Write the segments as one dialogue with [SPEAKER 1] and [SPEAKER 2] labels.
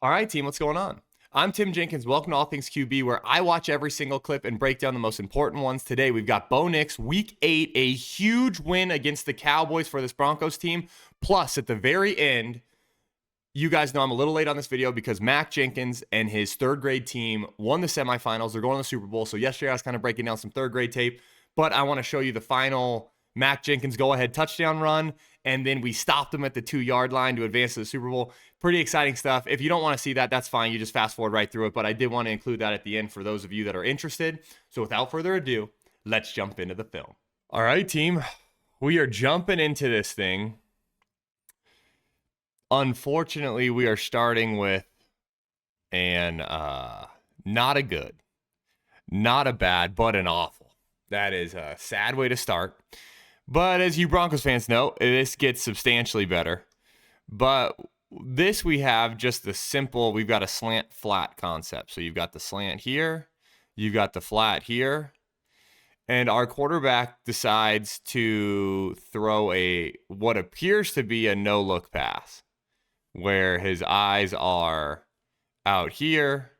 [SPEAKER 1] All right, team, what's going on? I'm Tim Jenkins. Welcome to All Things QB, where I watch every single clip and break down the most important ones. Today, we've got Bo Nix, Week 8, a huge win against the Cowboys for this Broncos team. Plus, at the very end, you guys know I'm a little late on this video because Mac Jenkins and his third grade team won the semifinals. They're going to the Super Bowl. So yesterday, I was kind of breaking down some third grade tape, but I want to show you the final Mac Jenkins go-ahead touchdown run, and then we stopped them at the 2-yard line to advance to the Super Bowl. Pretty exciting stuff. If you don't want to see that, that's fine. You just fast forward right through it, but I did want to include that at the end for those of you that are interested. So without further ado, let's jump into the film. All right, team. We are jumping into this thing. Unfortunately, we are starting with an not a good, not a bad, but an awful. That is a sad way to start. But as you Broncos fans know, this gets substantially better. But this we have just the simple, we've got a slant flat concept. So you've got the slant here, you've got the flat here, and our quarterback decides to throw what appears to be a no-look pass, where his eyes are out here,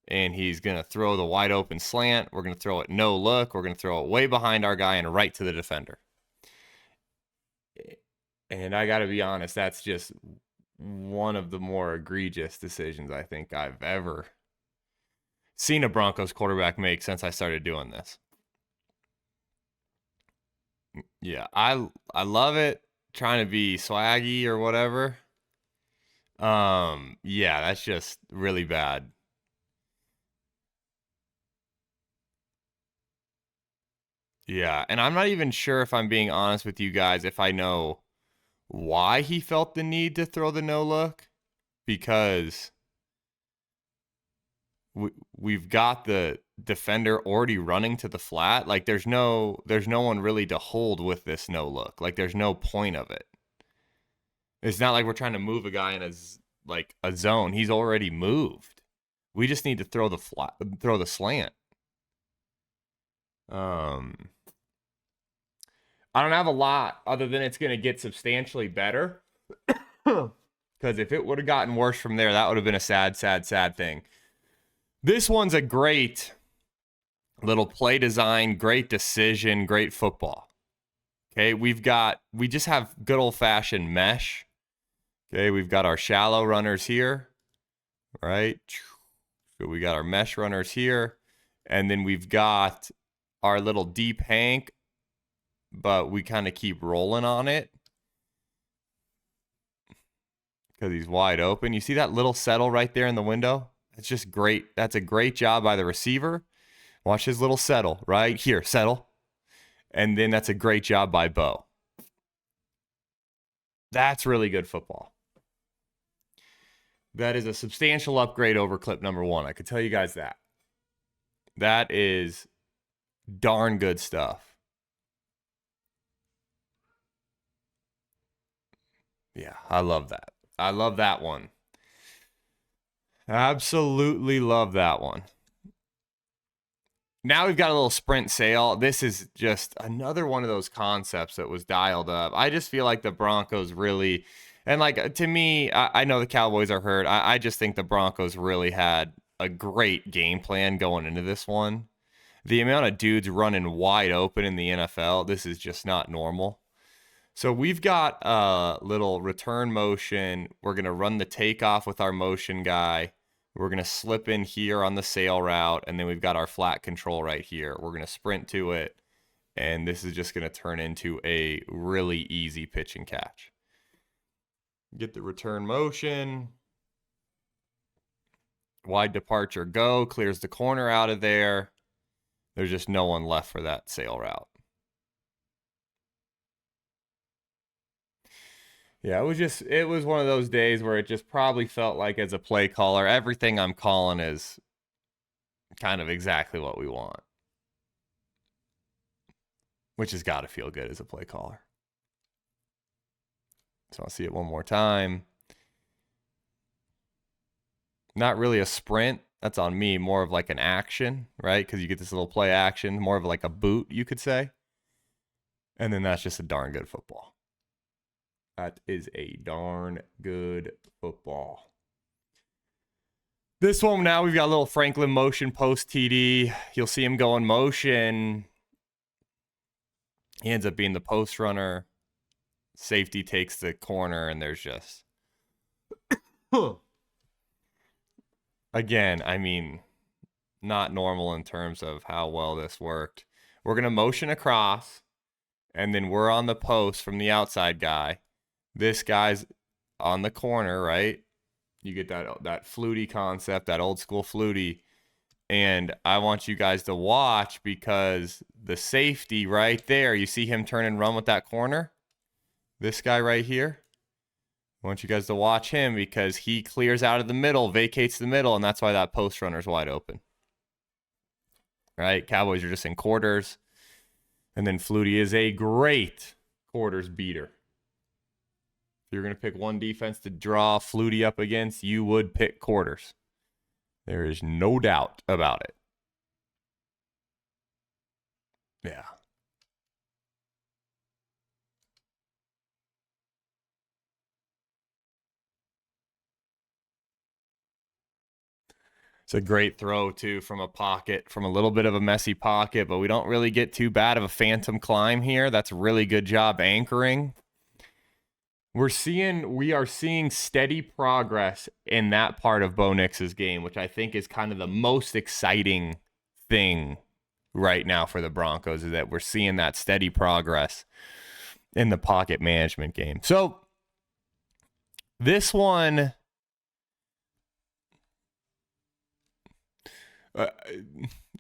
[SPEAKER 1] and he's going to throw the wide open slant. We're going to throw it no look. We're going to throw it way behind our guy and right to the defender. And I got to be honest, that's just one of the more egregious decisions I think I've ever seen a Broncos quarterback make since I started doing this. Yeah, I love it, trying to be swaggy or whatever. Yeah, that's just really bad. Yeah, and I'm not even sure, if I'm being honest with you guys, if I know why he felt the need to throw the no look, because we've got the defender already running to the flat. Like there's no one really to hold with this no look. Like there's no point of it. It's not like we're trying to move a guy in a zone. He's already moved. We just need to throw the slant. I don't have a lot other than it's going to get substantially better. Because if it would have gotten worse from there, that would have been a sad, sad, sad thing. This one's a great little play design, great decision, great football. Okay, we just have good old-fashioned mesh. Okay, we've got our shallow runners here, right? So we got our mesh runners here. And then we've got our little deep hank, but we kind of keep rolling on it because he's wide open. You see that little settle right there in the window? It's just great. That's a great job by the receiver. Watch his little settle right here, settle. And then that's a great job by Bo. That's really good football. That is a substantial upgrade over clip number 1. I could tell you guys that. That is darn good stuff. Yeah, I love that. I love that one. Absolutely love that one. Now we've got a little sprint sail. This is just another one of those concepts that was dialed up. I just feel like the Broncos really, and like to me, I know the Cowboys are hurt. I just think the Broncos really had a great game plan going into this one. The amount of dudes running wide open in the NFL, this is just not normal. So we've got a little return motion. We're going to run the takeoff with our motion guy. We're going to slip in here on the sail route, and then we've got our flat control right here. We're going to sprint to it, and this is just going to turn into a really easy pitch and catch. Get the return motion. Wide departure go, clears the corner out of there. There's just no one left for that sail route. Yeah, it was one of those days where it just probably felt like, as a play caller, everything I'm calling is kind of exactly what we want. Which has got to feel good as a play caller. So I'll see it one more time. Not really a sprint. That's on me. More of like an action, right? Because you get this little play action. More of like a boot, you could say. And then that's just a darn good football. That is a darn good football. This one now, we've got a little Franklin motion post TD. You'll see him go in motion. He ends up being the post runner. Safety takes the corner, and there's just... Again, I mean, not normal in terms of how well this worked. We're going to motion across, and then we're on the post from the outside guy. This guy's on the corner, right? You get that flutie concept, that old school flutie. And I want you guys to watch because the safety right there, you see him turn and run with that corner? This guy right here. I want you guys to watch him because he clears out of the middle, vacates the middle, and that's why that post runner's wide open. Right? Cowboys are just in quarters. And then Flutie is a great quarters beater. If you're going to pick one defense to draw Flutie up against, you would pick quarters. There is no doubt about it. Yeah. It's a great throw, too, from a pocket, from a little bit of a messy pocket, but we don't really get too bad of a phantom climb here. That's a really good job anchoring. We are seeing steady progress in that part of Bo Nix's game, which I think is kind of the most exciting thing right now for the Broncos, is that we're seeing that steady progress in the pocket management game. So this one,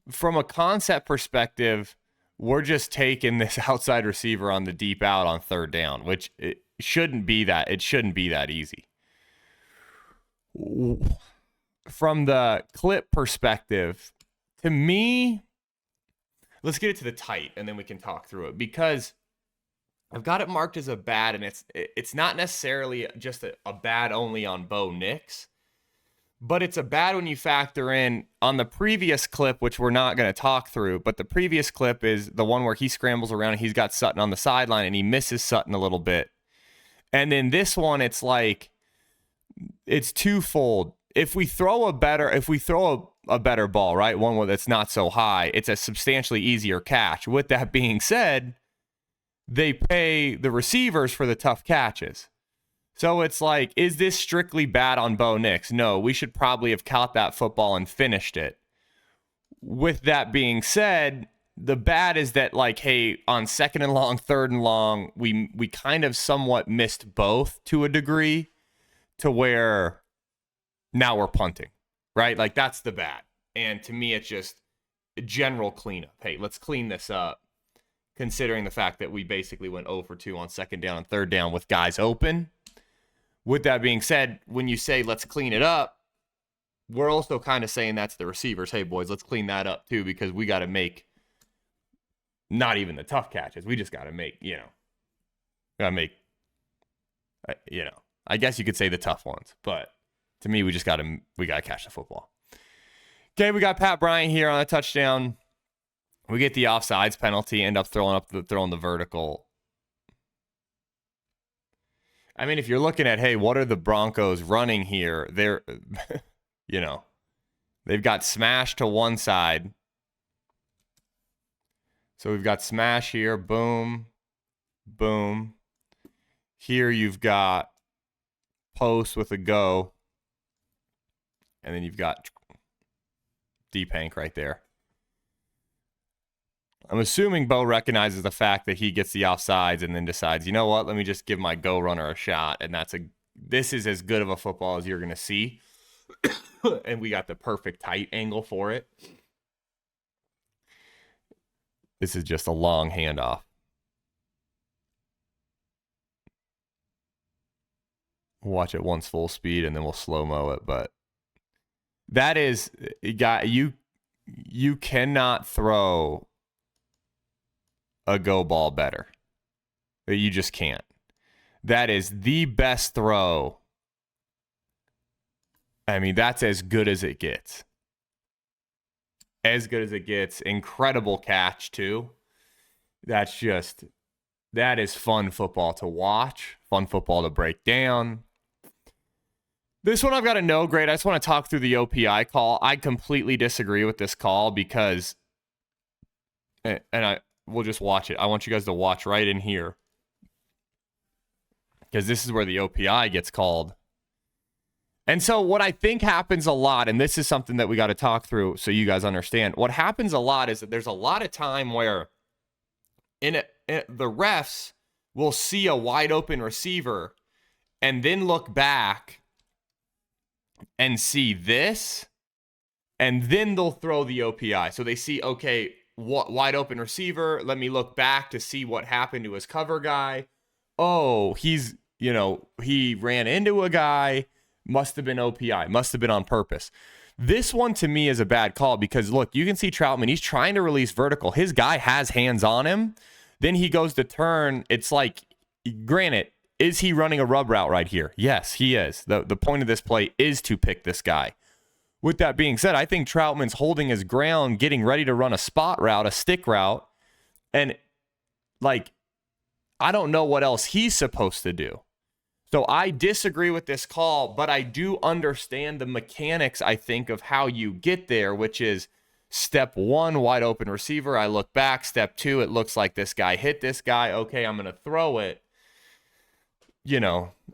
[SPEAKER 1] from a concept perspective, we're just taking this outside receiver on the deep out on third down, which it shouldn't be that easy. From the clip perspective, to me, let's get it to the tight and then we can talk through it, because I've got it marked as a bad, and it's not necessarily just a bad only on Bo Nix, but it's a bad when you factor in on the previous clip, which we're not going to talk through, but the previous clip is the one where he scrambles around and he's got Sutton on the sideline and he misses Sutton a little bit. And then this one, it's like, it's twofold. If we throw a better ball, right, one that's not so high, it's a substantially easier catch. With that being said, they pay the receivers for the tough catches. So it's like, is this strictly bad on Bo Nix? No, we should probably have caught that football and finished it. With that being said, the bad is that, like, hey, on second and long, third and long, we kind of somewhat missed both to a degree, to where now we're punting, right? Like, that's the bad. And to me, it's just a general cleanup. Hey, let's clean this up, considering the fact that we basically went 0 for 2 on second down and third down with guys open. With that being said, when you say let's clean it up, we're also kind of saying that to the receivers. Hey, boys, let's clean that up too, because we got to make not even the tough catches. We just got to make, I guess you could say the tough ones. But to me, we got to catch the football. Okay, we got Pat Bryant here on a touchdown. We get the offsides penalty, end up throwing the vertical. I mean, if you're looking at, hey, what are the Broncos running here? They're, they've got smash to one side. So we've got smash here, boom, boom. Here you've got post with a go. And then you've got deep hank right there. I'm assuming Bo recognizes the fact that he gets the offsides and then decides, you know what, let me just give my go runner a shot. And this is as good of a football as you're going to see. And we got the perfect tight angle for it. This is just a long handoff. Watch it once full speed and then we'll slow-mo it. But that is, you cannot throw a go ball better. You just can't. That is the best throw. I mean, that's as good as it gets. As good as it gets. Incredible catch, too. That is fun football to watch. Fun football to break down. This one I've got a no grade. I just want to talk through the OPI call. I completely disagree with this call because, and we'll just watch it. I want you guys to watch right in here because this is where the OPI gets called. And so what I think happens a lot, and this is something that we got to talk through so you guys understand. What happens a lot is that there's a lot of time where the refs will see a wide open receiver and then look back and see this, and then they'll throw the OPI. So they see, okay, wide open receiver. Let me look back to see what happened to his cover guy. Oh, he ran into a guy. Must have been OPI. Must have been on purpose. This one to me is a bad call because, look, you can see Troutman. He's trying to release vertical. His guy has hands on him. Then he goes to turn. It's like, granted, is he running a rub route right here? Yes, he is. The point of this play is to pick this guy. With that being said, I think Troutman's holding his ground, getting ready to run a spot route, a stick route. And, like, I don't know what else he's supposed to do. So I disagree with this call, but I do understand the mechanics, I think, of how you get there, which is step one, wide open receiver. I look back. Step two, it looks like this guy hit this guy. Okay, I'm going to throw it.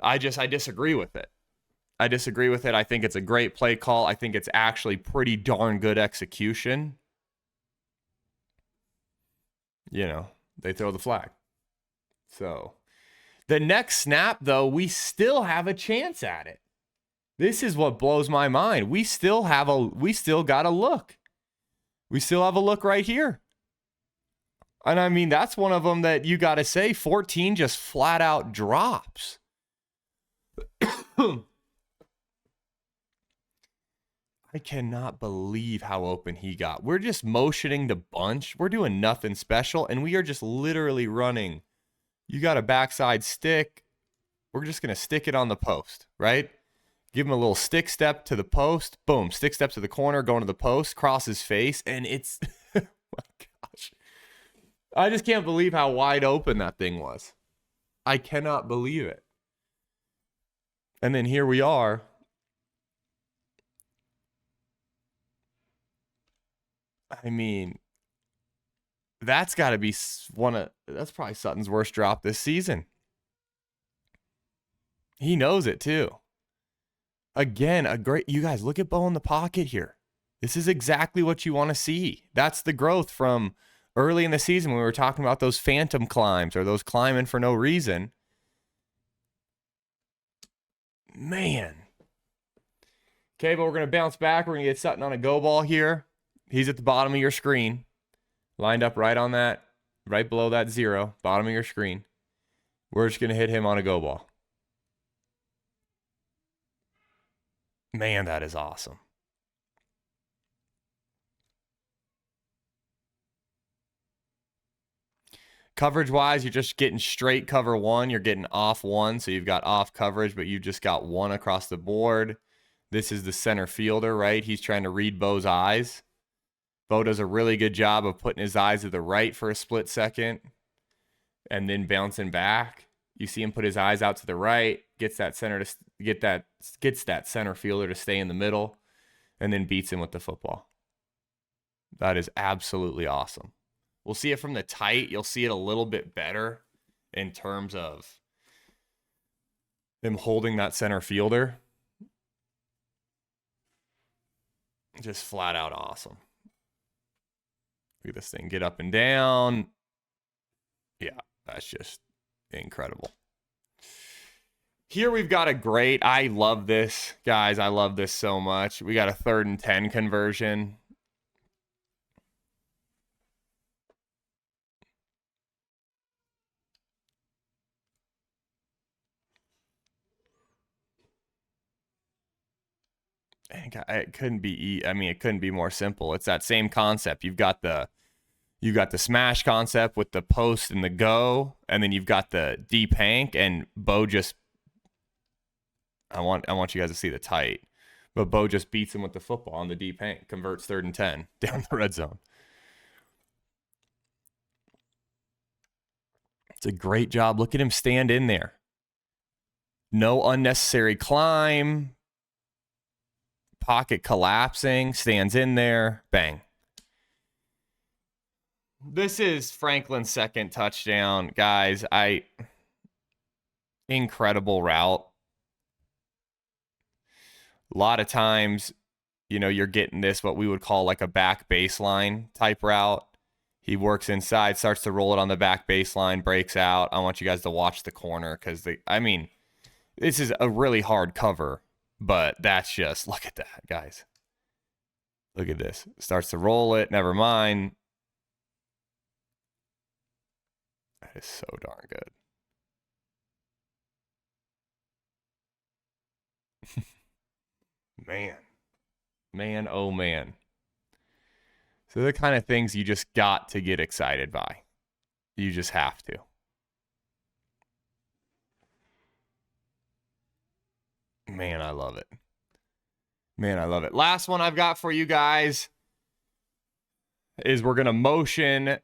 [SPEAKER 1] I disagree with it. I disagree with it. I think it's a great play call. I think it's actually pretty darn good execution. They throw the flag. So the next snap, though, we still have a chance at it. This is what blows my mind. We still got a look. We still have a look right here. And I mean, that's one of them that you got to say 14 just flat out drops. I cannot believe how open he got. We're just motioning the bunch. We're doing nothing special, and we are just literally running. You got a backside stick. We're just going to stick it on the post, right? Give him a little stick step to the post. Boom, stick step to the corner, going to the post, cross his face, and it's... oh my gosh. I just can't believe how wide open that thing was. I cannot believe it. And then here we are. I mean, that's got to be that's probably Sutton's worst drop this season. He knows it too. Again, you guys look at Bo in the pocket here. This is exactly what you want to see. That's the growth from early in the season when we were talking about those phantom climbs or those climbing for no reason. Man. Okay, but we're going to bounce back. We're going to get Sutton on a go ball here. He's at the bottom of your screen. Lined up right on that, right below that 0, bottom of your screen. We're just going to hit him on a go ball. Man, that is awesome. Coverage-wise, you're just getting straight cover 1. You're getting off 1, so you've got off coverage, but you just got 1 across the board. This is the center fielder, right? He's trying to read Bo's eyes. Bo does a really good job of putting his eyes to the right for a split second and then bouncing back. You see him put his eyes out to the right, gets that center fielder to stay in the middle, and then beats him with the football. That is absolutely awesome. We'll see it from the tight. You'll see it a little bit better in terms of him holding that center fielder. Just flat out awesome. Look at this thing get up and down. Yeah, that's just incredible. Here we've got I love this, guys. I love this so much. We got a 3rd and 10 conversion. It couldn't be more simple. It's that same concept. You've got the smash concept with the post and the go, and then you've got the deep hank, and Bo just I want you guys to see the tight. But Bo just beats him with the football on the deep hank, converts 3rd and 10 down the red zone. It's a great job. Look at him stand in there. No unnecessary climb. pocket collapsing, stands in there, bang. This is Franklin's second touchdown, guys. Incredible route. A lot of times, you're getting this, what we would call like a back baseline type route. He works inside, starts to roll it on the back baseline, breaks out. I want you guys to watch the corner because, this is a really hard cover, but that's just, look at that, guys. Look at this. Starts to roll it. Never mind. That is so darn good. Man, oh man. So they're the kind of things you just got to get excited by. You just have to. Man, I love it. Last one I've got for you guys is we're going to motion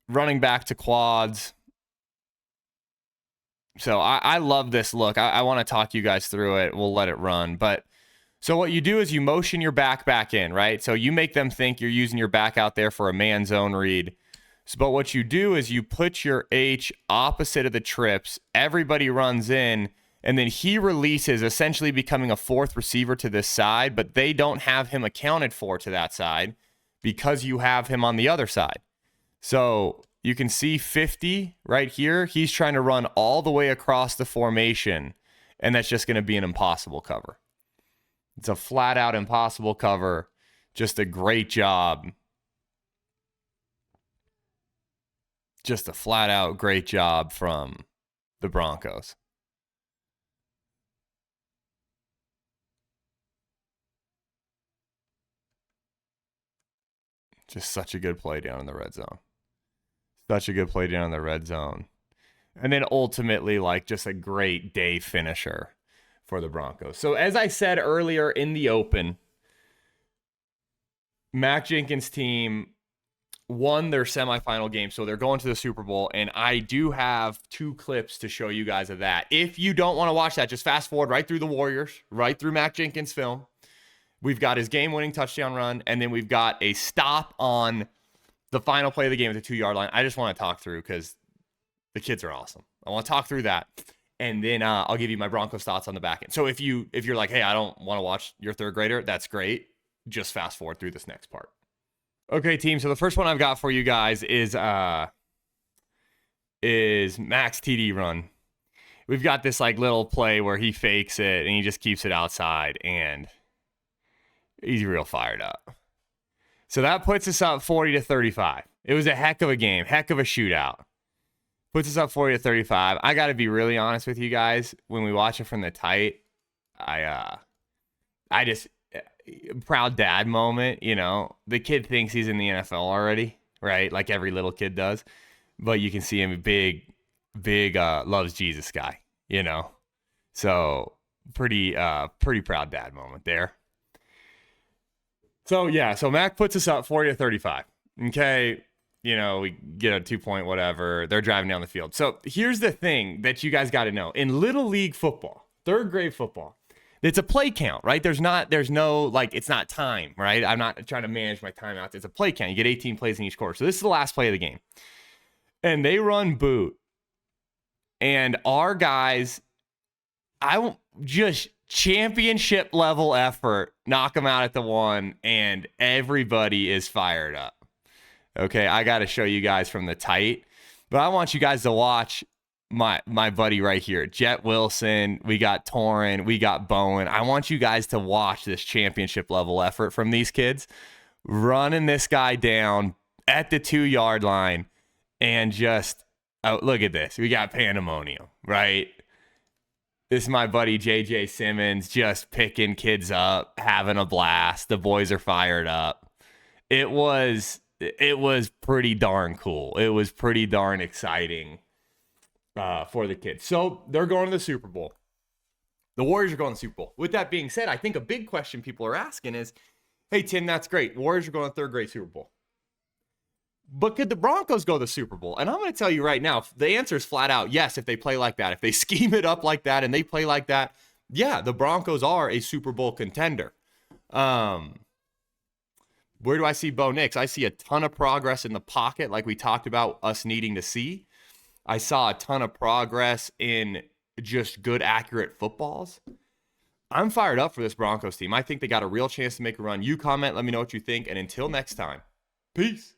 [SPEAKER 1] running back to quads. So I love this look. I want to talk you guys through it. We'll let it run. But so what you do is you motion your back in, right? So you make them think you're using your back out there for a man zone read. But what you do is you put your H opposite of the trips. Everybody runs in, and then he releases, essentially becoming a fourth receiver to this side, but they don't have him accounted for to that side because you have him on the other side. So you can see 50 right here. He's trying to run all the way across the formation, and that's just going to be an impossible cover. It's a flat out impossible cover. Just a great job. Just a flat out great job from the Broncos. Just such a good play down in the red zone. And then ultimately, just a great day finisher for the Broncos. So as I said earlier in the open, Mac Jenkins' team won their semifinal game, so they're going to the Super Bowl, and I do have 2 clips to show you guys of that. If you don't want to watch that, just fast forward right through the Warriors, right through Mac Jenkins' film. We've got his game-winning touchdown run, and then we've got a stop on the final play of the game at the 2-yard line. I just want to talk through because the kids are awesome. I want to talk through that. And then I'll give you my Broncos thoughts on the back end. So if you're like, hey, I don't want to watch your third grader, that's great. Just fast forward through this next part. Okay, team. So the first one I've got for you guys is Max TD run. We've got this little play where he fakes it and he just keeps it outside, and he's real fired up. So that puts us up 40-35. It was a heck of a game, heck of a shootout. Puts us up 40-35. I got to be really honest with you guys. When we watch it from the tight, I just, proud dad moment, The kid thinks he's in the NFL already, right? Like every little kid does. But you can see him big, loves Jesus guy, So pretty proud dad moment there. So Mac puts us up 40-35. Okay. We get a 2-point whatever. They're driving down the field. So here's the thing that you guys got to know. In Little League football, third grade football, it's a play count, right? There's no, it's not time, right? I'm not trying to manage my timeouts. It's a play count. You get 18 plays in each quarter. So this is the last play of the game. And they run boot. And our guys, just championship level effort, knock them out at the 1, and everybody is fired up. Okay, I got to show you guys from the tight, but I want you guys to watch my buddy right here, Jet Wilson. We got Torrin, we got Bowen. I want you guys to watch this championship level effort from these kids, running this guy down at the 2-yard line, and just look at this. We got pandemonium, right? This is my buddy JJ Simmons just picking kids up, having a blast. The boys are fired up. It was pretty darn cool. It was pretty darn exciting for the kids. So they're going to the Super Bowl. The Warriors are going to the Super Bowl. With that being said, I think a big question people are asking is, hey, Tim, that's great. Warriors are going to third grade Super Bowl. But could the Broncos go to the Super Bowl? And I'm going to tell you right now, the answer is flat out yes, if they play like that. If they scheme it up like that and they play like that, yeah, the Broncos are a Super Bowl contender. Um, where do I see Bo Nix? I see a ton of progress in the pocket, like we talked about us needing to see. I saw a ton of progress in just good, accurate footballs. I'm fired up for this Broncos team. I think they got a real chance to make a run. You comment, let me know what you think. And until next time, peace.